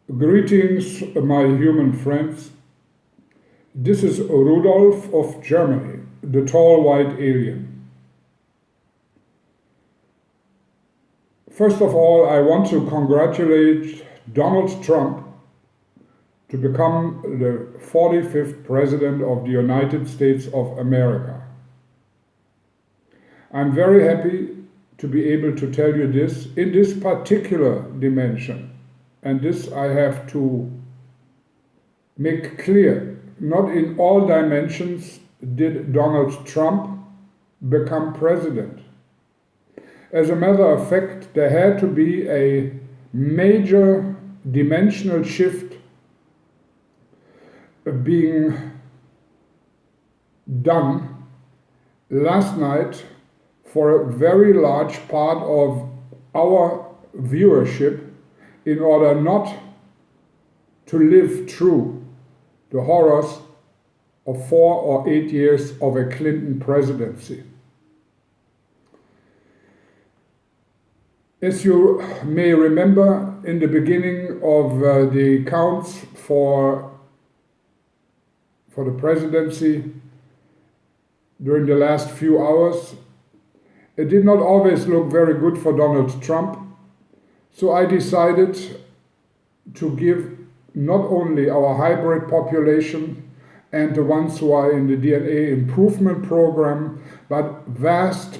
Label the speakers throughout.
Speaker 1: Greetings, my human friends. This is Rudolf of Germany, the tall white alien. First of all, I want to congratulate Donald Trump to become the 45th President of the United States of America. I'm very happy to be able to tell you this in this particular dimension. And this I have to make clear. Not in all dimensions did Donald Trump become president. As a matter of fact, there had to be a major dimensional shift being done last night for a very large part of our viewership in order not to live through the horrors of 4 or 8 years of a Clinton presidency. As you may remember, in the beginning of the counts for the presidency during the last few hours, it did not always look very good for Donald Trump. So I decided to give not only our hybrid population and the ones who are in the DNA improvement program, but vast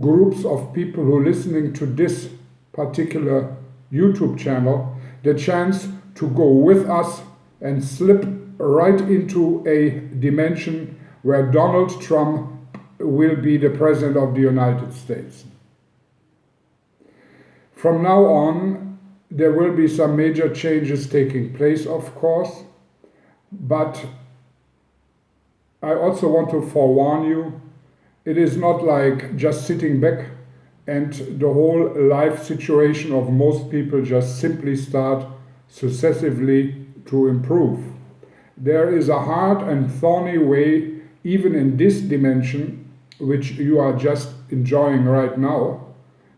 Speaker 1: groups of people who are listening to this particular YouTube channel, the chance to go with us and slip right into a dimension where Donald Trump will be the President of the United States. From now on, there will be some major changes taking place, of course, but I also want to forewarn you, it is not like just sitting back and the whole life situation of most people just simply start successively to improve. There is a hard and thorny way, even in this dimension, which you are just enjoying right now,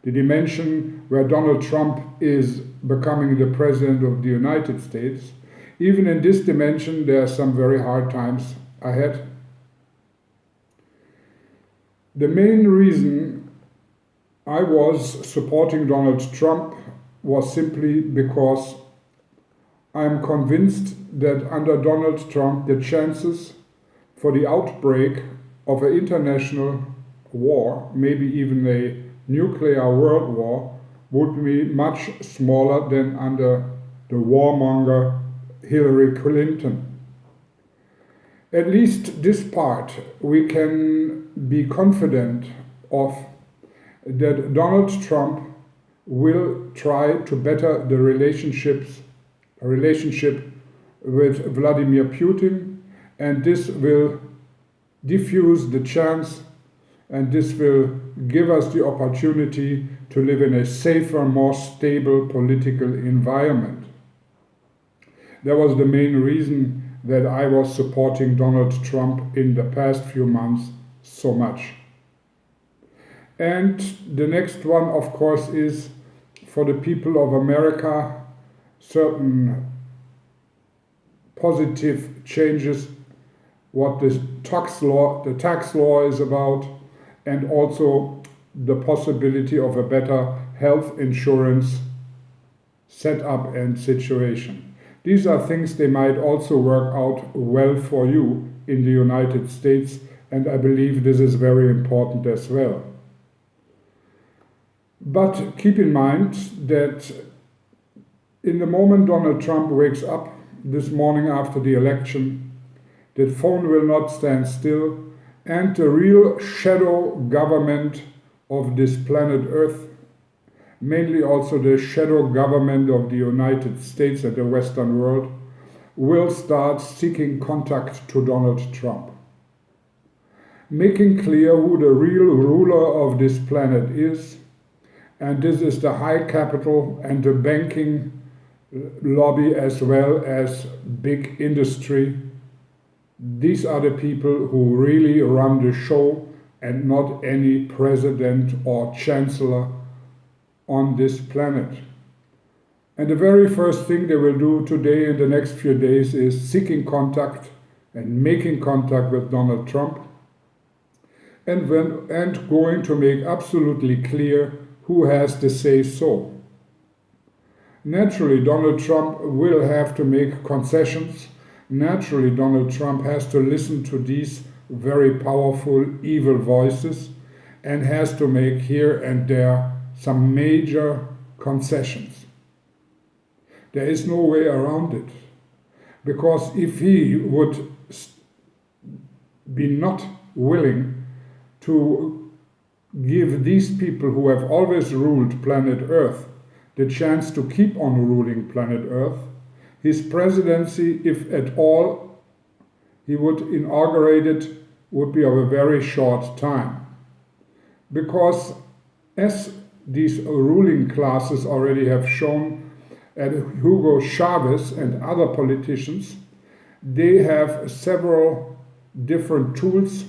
Speaker 1: the dimension where Donald Trump is becoming the President of the United States. Even in this dimension, there are some very hard times ahead. The main reason I was supporting Donald Trump was simply because I am convinced that under Donald Trump, the chances for the outbreak of an international war, maybe even a nuclear world war, would be much smaller than under the warmonger Hillary Clinton. At least this part we can be confident of, that Donald Trump will try to better the relationship with Vladimir Putin, and this will diffuse the chance, and this will give us the opportunity to live in a safer, more stable political environment. That was the main reason that I was supporting Donald Trump in the past few months so much. And the next one, of course, is for the people of America, certain positive changes, what the tax law is about, and also the possibility of a better health insurance setup and situation. These are things they might also work out well for you in the United States, and I believe this is very important as well. But keep in mind that in the moment Donald Trump wakes up this morning after the election, that phone will not stand still, and the real shadow government of this planet Earth, mainly also the shadow government of the United States and the Western world, will start seeking contact to Donald Trump, making clear who the real ruler of this planet is, and this is the high capital and the banking lobby as well as big industry. These are the people who really run the show and not any president or chancellor on this planet. And the very first thing they will do today in the next few days is seeking contact and making contact with Donald Trump and going to make absolutely clear who has the say so. Naturally, Donald Trump will have to make concessions. Naturally, Donald Trump has to listen to these very powerful, evil voices and has to make here and there some major concessions. There is no way around it. Because if he would be not willing to give these people who have always ruled planet Earth the chance to keep on ruling planet Earth, his presidency, if at all he would inaugurate it, would be of a very short time. Because as these ruling classes already have shown, and Hugo Chavez and other politicians, they have several different tools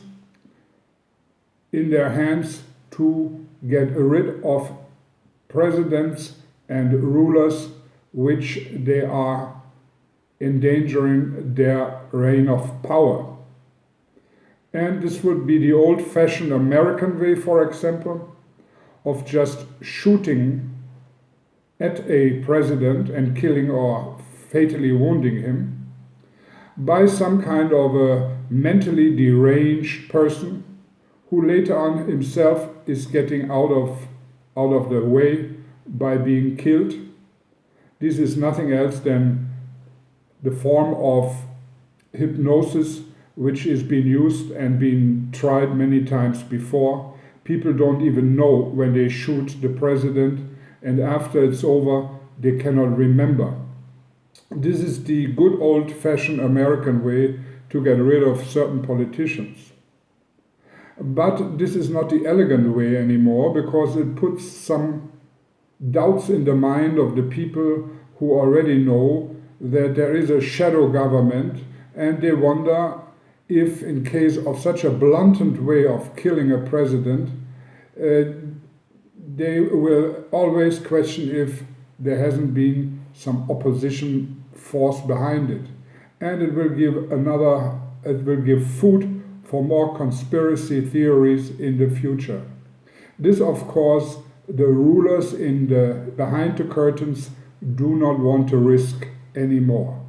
Speaker 1: in their hands to get rid of presidents and rulers which they are endangering their reign of power. And this would be the old-fashioned American way, for example, of just shooting at a president and killing or fatally wounding him by some kind of a mentally deranged person who later on himself is getting out of the way by being killed. This is nothing else than the form of hypnosis which is being used and been tried many times before. People don't even know when they shoot the president, and after it's over, they cannot remember. This is the good old-fashioned American way to get rid of certain politicians. But this is not the elegant way anymore, because it puts some doubts in the mind of the people who already know that there is a shadow government, and they wonder if, in case of such a blatant way of killing a president, they will always question if there hasn't been some opposition force behind it. And it will give food for more conspiracy theories in the future. This, of course, the rulers behind the curtains do not want to risk anymore.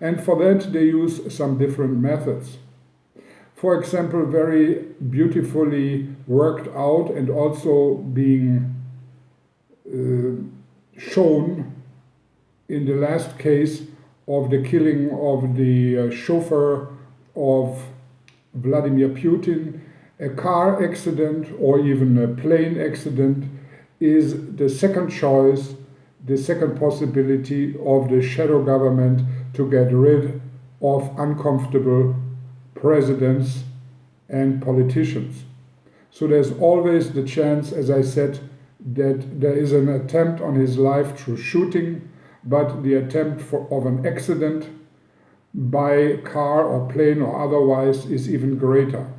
Speaker 1: And for that they use some different methods. For example, very beautifully worked out and also being shown in the last case of the killing of the chauffeur of Vladimir Putin, a car accident or even a plane accident is the second choice, the second possibility of the shadow government to get rid of uncomfortable presidents and politicians. So there's always the chance, as I said, that there is an attempt on his life through shooting, but the attempt of an accident by car or plane or otherwise is even greater.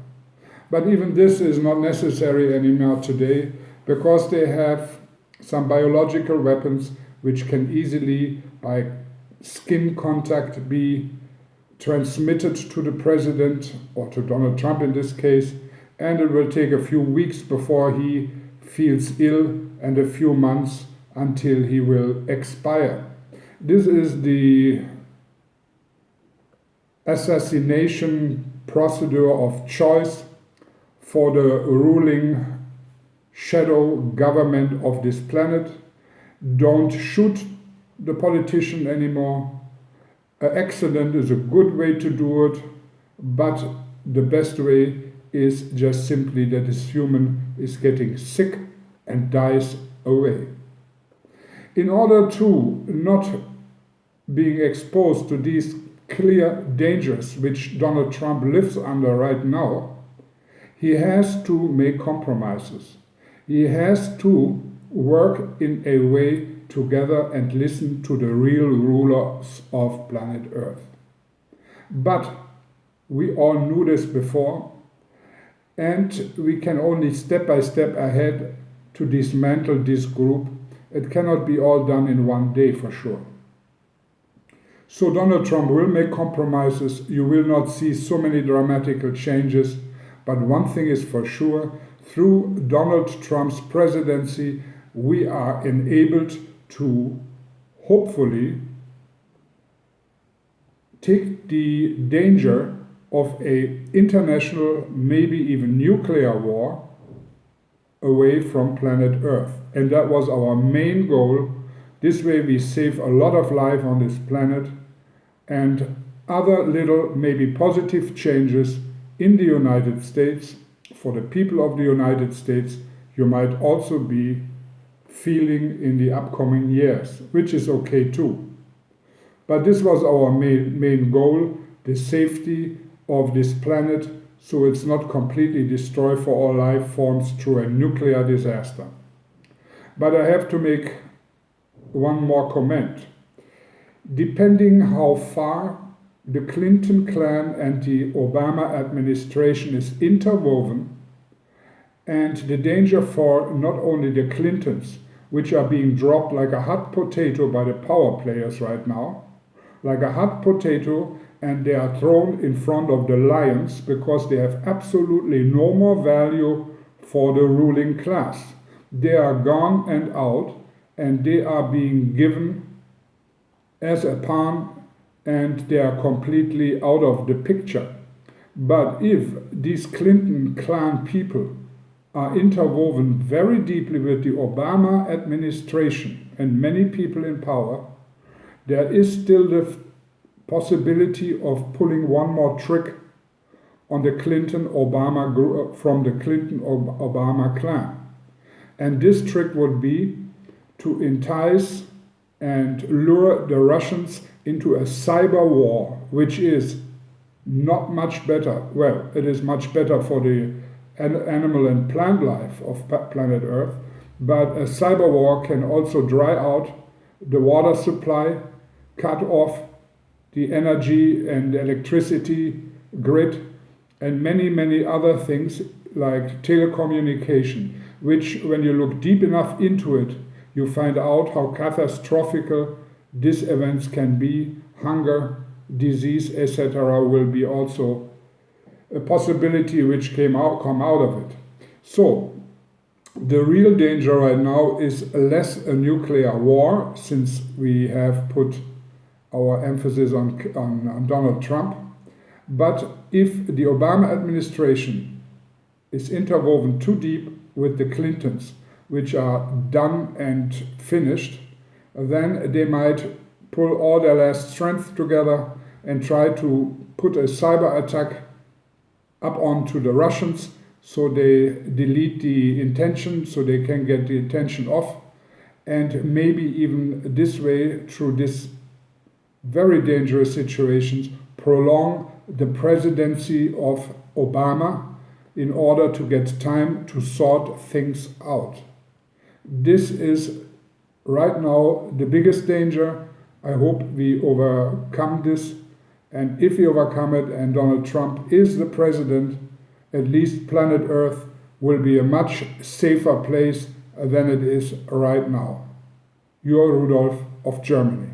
Speaker 1: But even this is not necessary anymore today, because they have some biological weapons which can easily, by skin contact, be transmitted to the president, or to Donald Trump in this case, and it will take a few weeks before he feels ill and a few months until he will expire. This is the assassination procedure of choice for the ruling shadow government of this planet. Don't shoot the politician anymore. An accident is a good way to do it, but the best way is just simply that this human is getting sick and dies away. In order to not being exposed to these clear dangers which Donald Trump lives under right now, he has to make compromises. He has to work in a way together and listen to the real rulers of planet Earth. But we all knew this before, and we can only step by step ahead to dismantle this group It cannot be all done in one day for sure. So Donald Trump will make compromises. You will not see so many dramatical changes. But one thing is for sure, through Donald Trump's presidency, we are enabled to hopefully take the danger of an international, maybe even nuclear war away from planet Earth. And that was our main goal. This way we save a lot of life on this planet, and other little, maybe positive changes in the United States, for the people of the United States, you might also be feeling in the upcoming years, which is okay too. But this was our main goal, the safety of this planet, so it's not completely destroyed for all life forms through a nuclear disaster. But I have to make one more comment. Depending how far the Clinton clan and the Obama administration is interwoven, and the danger for not only the Clintons, which are being dropped like a hot potato by the power players right now, like a hot potato, and they are thrown in front of the lions because they have absolutely no more value for the ruling class. They are gone and out, and they are being given as a pawn, and they are completely out of the picture. But if these Clinton clan people are interwoven very deeply with the Obama administration and many people in power, there is still the possibility of pulling one more trick on the Clinton-Obama group from the Clinton-Obama clan. And this trick would be to entice and lure the Russians into a cyber war, which is not much better. Well, it is much better for the animal and plant life of planet Earth, but a cyber war can also dry out the water supply, cut off the energy and electricity grid, and many other things like telecommunication, which when you look deep enough into it, you find out how catastrophic these events can be. Hunger, disease, etc. will be also a possibility which come out of it. So the real danger right now is less a nuclear war, since we have put our emphasis on Donald Trump. But if the Obama administration is interwoven too deep with the Clintons, which are done and finished, then they might pull all their last strength together and try to put a cyber attack up onto the Russians, so they delete the intention, so they can get the attention off, and maybe even this way, through this very dangerous situations, prolong the presidency of Obama in order to get time to sort things out. This is right now the biggest danger. I hope we overcome this, and if we overcome it and Donald Trump is the president, at least planet Earth will be a much safer place than it is right now. Your Rudolf of Germany.